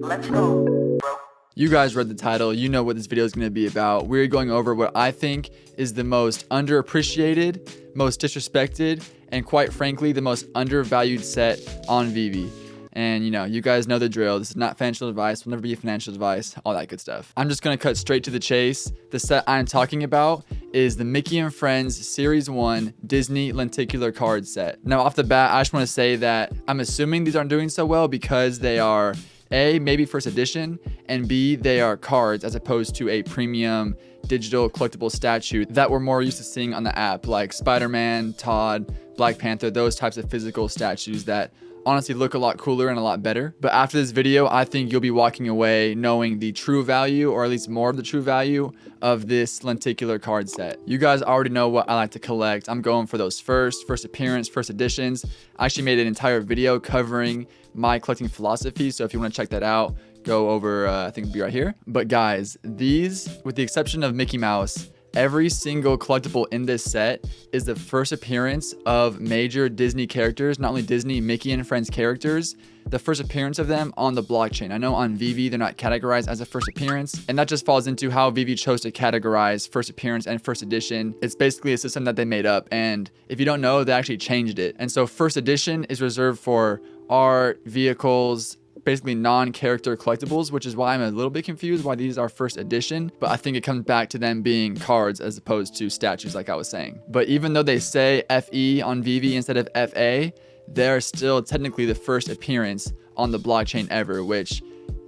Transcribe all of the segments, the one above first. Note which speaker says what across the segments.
Speaker 1: Let's go, bro.
Speaker 2: You guys read the title, you know what this video is going to be about. We're going over what I think is the most underappreciated, most disrespected, and quite frankly, the most undervalued set on VeVe. And you guys know the drill. This is not financial advice, will never be financial advice, all that good stuff. I'm just gonna cut straight to the chase. The set I'm talking about is the Mickey and Friends Series 1 Disney Lenticular card set. Now off the bat, I just wanna say that I'm assuming these aren't doing so well because they are A, maybe first edition, and B, they are cards as opposed to a premium digital collectible statue that we're more used to seeing on the app, like Spider-Man, Todd, Black Panther, those types of physical statues that honestly look a lot cooler and a lot better. But after this video, I think you'll be walking away knowing the true value, or at least more of the true value, of this lenticular card set. You guys already know what I like to collect. I'm going for those first appearance, first editions. I actually made an entire video covering my collecting philosophy, so if you want to check that out, go over, I think it'll be right here. But guys, these, with the exception of Mickey Mouse, every single collectible in this set is the first appearance of major Disney characters, not only Disney, Mickey and Friends characters, the first appearance of them on the blockchain. I know on VeVe, they're not categorized as a first appearance, and that just falls into how VeVe chose to categorize first appearance and first edition. It's basically a system that they made up, and if you don't know, they actually changed it. And so first edition is reserved for art, vehicles, basically non-character collectibles, which is why I'm a little bit confused why these are first edition, but I think it comes back to them being cards as opposed to statues, like I was saying. But even though they say FE on VeVe instead of FA, they're still technically the first appearance on the blockchain ever, which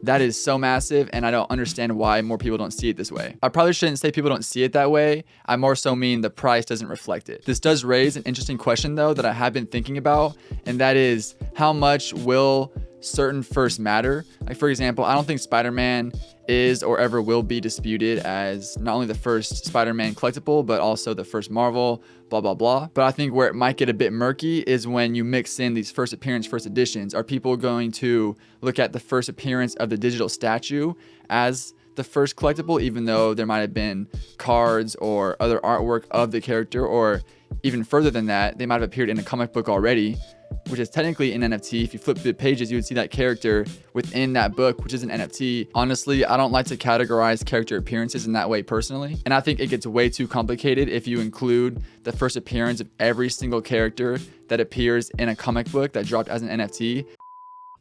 Speaker 2: that is so massive, and I don't understand why more people don't see it this way. I probably shouldn't say people don't see it that way. I more so mean the price doesn't reflect it. This does raise an interesting question though that I have been thinking about, and that is how much will certain first matter. Like for example, I don't think Spider-Man is or ever will be disputed as not only the first Spider-Man collectible, but also the first Marvel, blah, blah, blah. But I think where it might get a bit murky is when you mix in these first appearance, first editions. Are people going to look at the first appearance of the digital statue as the first collectible, even though there might have been cards or other artwork of the character, or even further than that, they might have appeared in a comic book already, which is technically an NFT. If you flip through the pages, you would see that character within that book, which is an NFT. Honestly, I don't like to categorize character appearances in that way personally. And I think it gets way too complicated if you include the first appearance of every single character that appears in a comic book that dropped as an NFT.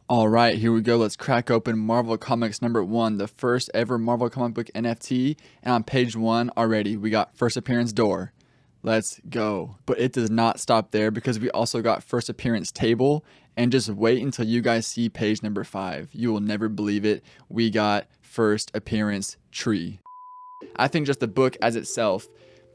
Speaker 2: All right, here we go. Let's crack open Marvel Comics #1, the first ever Marvel comic book NFT. And on page 1 already, we got first appearance door. Let's go. But it does not stop there because we also got first appearance table, and just wait until you guys see page number 5. You will never believe it. We got first appearance tree. I think just the book as itself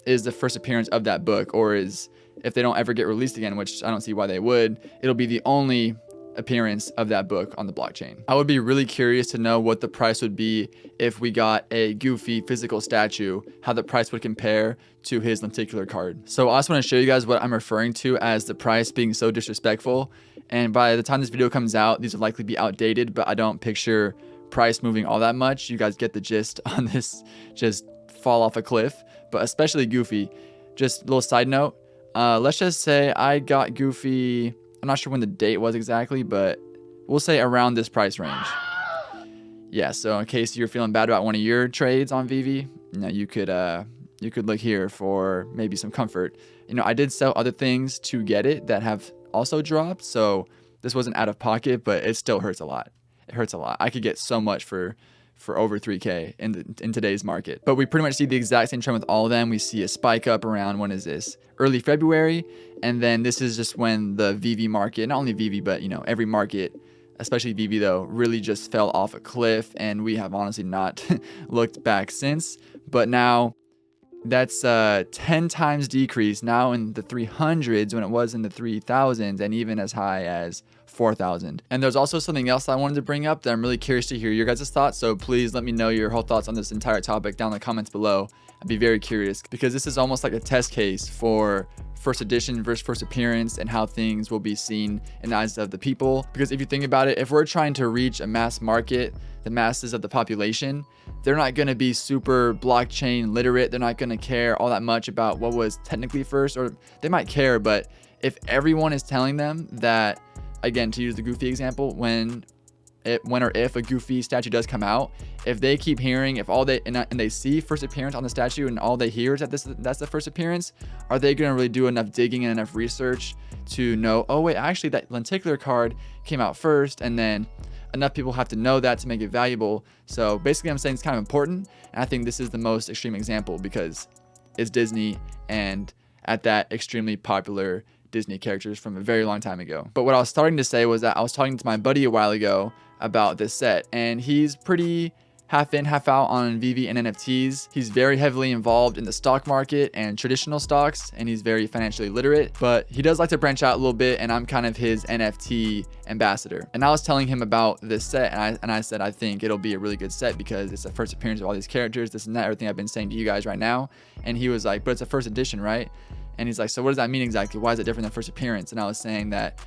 Speaker 2: is the first appearance of that book, or is, if they don't ever get released again, which I don't see why they would, it'll be the only appearance of that book on the blockchain. I would be really curious to know what the price would be if we got a Goofy physical statue, how the price would compare to his lenticular card. So I also want to show you guys what I'm referring to as the price being so disrespectful. And by the time this video comes out, these will likely be outdated, but I don't picture price moving all that much. You guys get the gist on this, just fall off a cliff, but especially Goofy. Just a little side note, let's just say I got Goofy, I'm not sure when the date was exactly, but we'll say around this price range. Yeah, so in case you're feeling bad about one of your trades on VeVe, you could look here for maybe some comfort. I did sell other things to get it that have also dropped, so this wasn't out of pocket, but it still hurts a lot. It hurts a lot. I could get so much for over 3K in today's market. But we pretty much see the exact same trend with all of them. We see a spike up around, when is this? Early February. And then this is just when the VeVe market, not only VeVe, but every market, especially VeVe though, really just fell off a cliff. And we have honestly not looked back since. But now that's 10 times decrease, now in the 300s when it was in the 3000s, and even as high as 4,000. And there's also something else I wanted to bring up that I'm really curious to hear your guys' thoughts. So please let me know your whole thoughts on this entire topic down in the comments below. I'd be very curious, because this is almost like a test case for first edition versus first appearance and how things will be seen in the eyes of the people. Because if you think about it, if we're trying to reach a mass market, the masses of the population, they're not going to be super blockchain literate. They're not going to care all that much about what was technically first, or they might care, but if everyone is telling them that, again, to use the Goofy example, when when or if a Goofy statue does come out, if they keep hearing, if all they and they see first appearance on the statue and all they hear is that that's the first appearance, are they going to really do enough digging and enough research to know, oh wait, actually that lenticular card came out first, and then enough people have to know that to make it valuable. So basically I'm saying it's kind of important, and I think this is the most extreme example because it's Disney, and at that, extremely popular Disney characters from a very long time ago. But what I was starting to say was that I was talking to my buddy a while ago about this set, and he's pretty half in, half out on VeVe and NFTs. He's very heavily involved in the stock market and traditional stocks, and he's very financially literate, but he does like to branch out a little bit, and I'm kind of his NFT ambassador. And I was telling him about this set, and I said I think it'll be a really good set because it's the first appearance of all these characters, this and that, everything I've been saying to you guys right now. And he was like, but it's a first edition, right? And he's like, so what does that mean exactly? Why is it different than first appearance? And I was saying that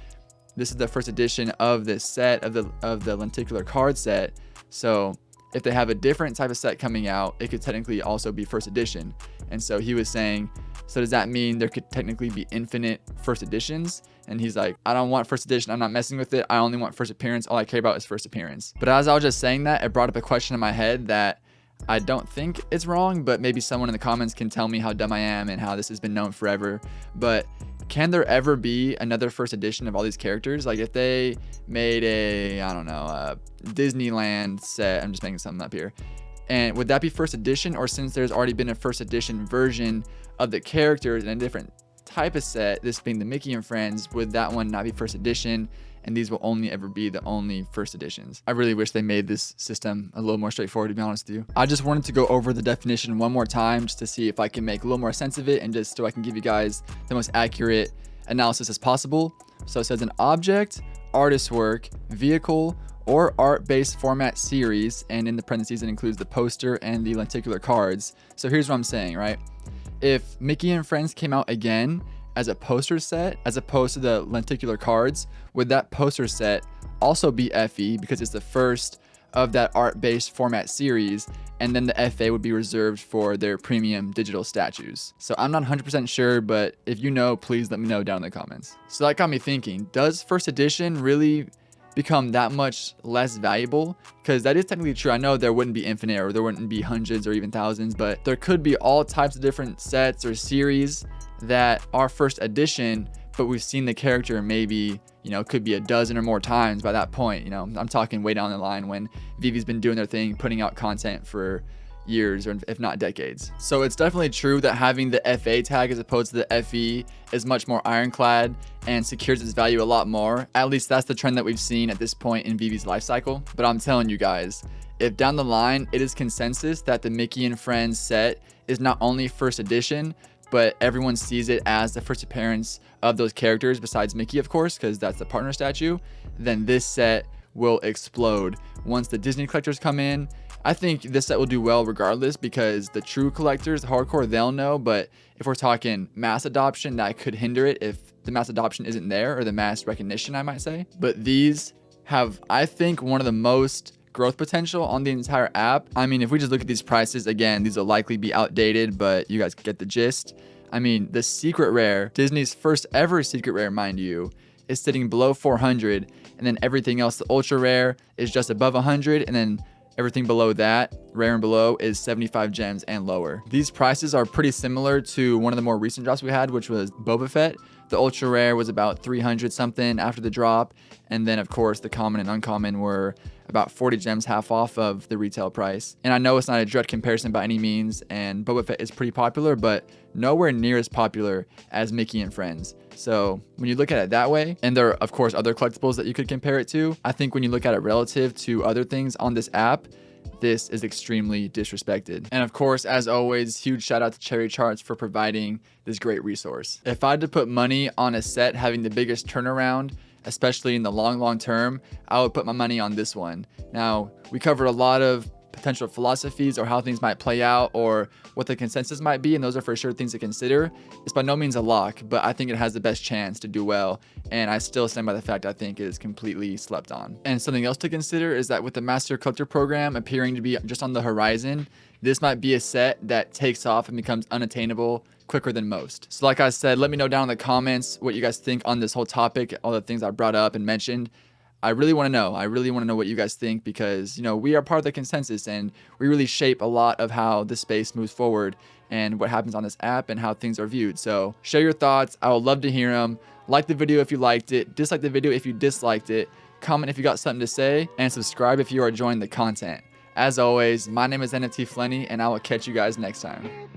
Speaker 2: this is the first edition of this set, of the lenticular card set. So if they have a different type of set coming out, it could technically also be first edition. And so he was saying, so does that mean there could technically be infinite first editions? And he's like, I don't want first edition. I'm not messing with it. I only want first appearance. All I care about is first appearance. But as I was just saying that, it brought up a question in my head that I don't think it's wrong, but maybe someone in the comments can tell me how dumb I am and how this has been known forever. But can there ever be another first edition of all these characters? Like if they made a, I don't know, a Disneyland set, I'm just making something up here, and would that be first edition? Or since there's already been a first edition version of the characters in a different type of set, this being the Mickey and Friends, would that one not be first edition? And these will only ever be the only first editions. I really wish they made this system a little more straightforward, to be honest with you. I just wanted to go over the definition one more time just to see if I can make a little more sense of it, and just so I can give you guys the most accurate analysis as possible. So it says an object, artist work, vehicle, or art-based format series, and in the parentheses it includes the poster and the lenticular cards. So here's what I'm saying, right? If Mickey and Friends came out again as a poster set as opposed to the lenticular cards, would that poster set also be FE because it's the first of that art-based format series, and then the FA would be reserved for their premium digital statues? So I'm not 100% sure, but if you know, please let me know down in the comments. So that got me thinking, does first edition really become that much less valuable? Because that is technically true. I know there wouldn't be infinite, or there wouldn't be hundreds or even thousands, but there could be all types of different sets or series that are first edition, but we've seen the character maybe, you know, could be a dozen or more times by that point. You know, I'm talking way down the line when VeVe's been doing their thing, putting out content for years or if not decades. So it's definitely true that having the FA tag as opposed to the FE is much more ironclad and secures its value a lot more. At least that's the trend that we've seen at this point in VeVe's life cycle. But I'm telling you guys, if down the line it is consensus that the Mickey and Friends set is not only first edition, but everyone sees it as the first appearance of those characters besides Mickey, of course, because that's the partner statue, then this set will explode. Once the Disney collectors come in, I think this set will do well regardless, because the true collectors, the hardcore, they'll know. But if we're talking mass adoption, that could hinder it if the mass adoption isn't there, or the mass recognition, I might say. But these have, I think, one of the most growth potential on the entire app. I mean, if we just look at these prices, again, these will likely be outdated, but you guys get the gist. I mean, the secret rare, Disney's first ever secret rare, mind you, is sitting below 400, and then everything else, the ultra rare, is just above 100, and then everything below that, rare and below, is 75 gems and lower. These prices are pretty similar to one of the more recent drops we had, which was Boba Fett. The ultra rare was about 300 something after the drop, and then of course the common and uncommon were about 40 gems half off of the retail price. And I know it's not a direct comparison by any means, and Boba Fett is pretty popular, but nowhere near as popular as Mickey and Friends. So when you look at it that way, and there are of course other collectibles that you could compare it to, I think when you look at it relative to other things on this app, this is extremely disrespected. And of course, as always, huge shout out to Cherry Charts for providing this great resource. If I had to put money on a set having the biggest turnaround, especially in the long term, I would put my money on this one. Now, we covered a lot of potential philosophies or how things might play out or what the consensus might be, and those are for sure things to consider. It's by no means a lock, but I think it has the best chance to do well, and I still stand by the fact I think it is completely slept on. And something else to consider is that with the Master Collector program appearing to be just on the horizon, this might be a set that takes off and becomes unattainable quicker than most. So like I said, let me know down in the comments what you guys think on this whole topic, all the things I brought up and mentioned. I really want to know. I really want to know what you guys think because, you know, we are part of the consensus and we really shape a lot of how the space moves forward and what happens on this app and how things are viewed. So share your thoughts. I would love to hear them. Like the video if you liked it. Dislike the video if you disliked it. Comment if you got something to say. And subscribe if you are enjoying the content. As always, my name is NFT Flenny and I will catch you guys next time.